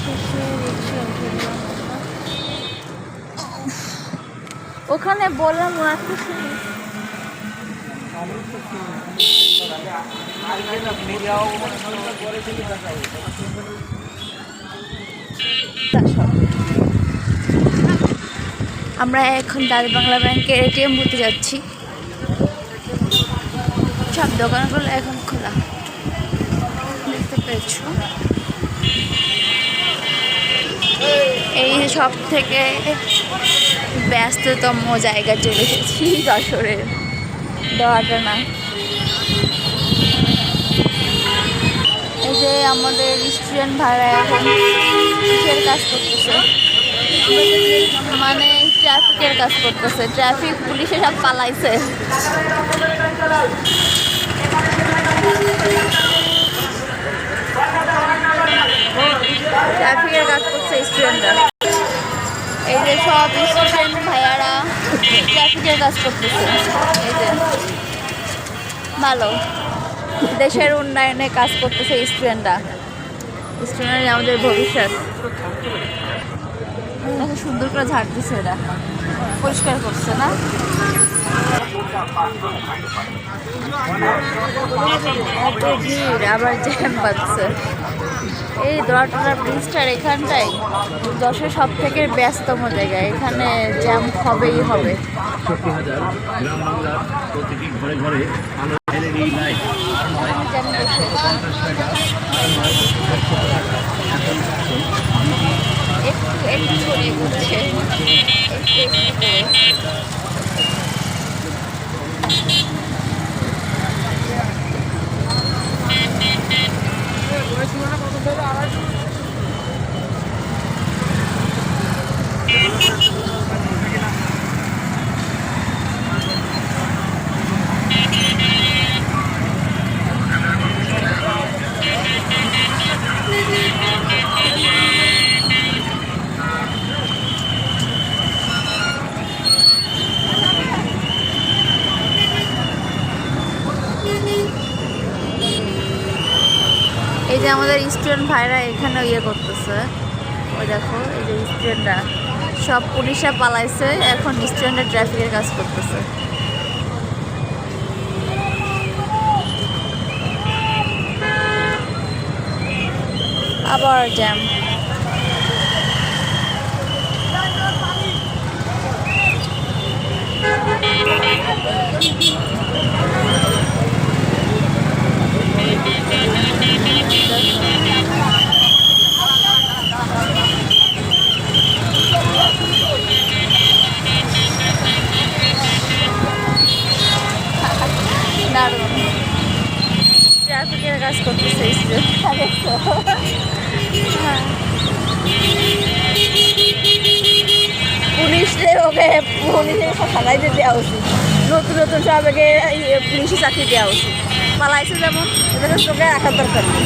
শেষে রিক্সা উঠলাম। ওখানে বললাম ওনাকে শুনি আমরা এখন দাঁড়ি বাংলা ব্যাংকের এটিএম বুথে যাচ্ছি। সব দোকানগুলো এখন খোলা, দেখতে পেয়েছো। এই সব থেকে ব্যস্ততম জায়গা চলে এসেছি যশোরের দোয়াটানা। এই যে আমাদের স্টুডেন্ট ভাড়া এখন কিসের কাজ করতেছে, মানে ট্রাফিকের কাজ করতেছে। ট্রাফিক পুলিশে সব পালাইছে। ট্রাফিকের কাজ করছে স্টুডেন্টরা। এই যে সব স্টুডেন্ট ভাইয়ারা ট্রাফিকের কাজ করতেছে। এই যে ভালো, দেশের উন্নয়নে কাজ করতেছে স্টুডেন্টরা। স্টুডেন্ট আমাদের ভবিষ্যৎ। সুন্দর করে ঝাড়তেছে, এরা পরিষ্কার করছে না। এত ভিড়, আবার জ্যাম বাজছে। এই দোয়াটানা ব্রিজটার এখানটাই যশোর সব থেকে ব্যস্ততম জায়গা। এখানে জ্যাম হবেই হবে। একটু ছড়িয়ে পড়ছে। এই যে আমাদের স্টুডেন্ট ভাইরা এখানে ইয়ে করতেছে। ওই দেখো, এই যে স্টুডেন্টরা সব পুলিশরা পালাইছে, এখন স্টুডেন্টরা ট্রাফিকের কাজ করতেছে। আবার জ্যাম। দারুণ ট্রাফিকের কাজ করতেছে পুলিশদের ওকে পুলিশের খেলাইতে দেওয়া উচিত। নতুন নতুন সব আগে পুলিশে চাকরি দেওয়া উচিত। পালাইছে যেমন এদের চোখে রাখার দরকার নেই।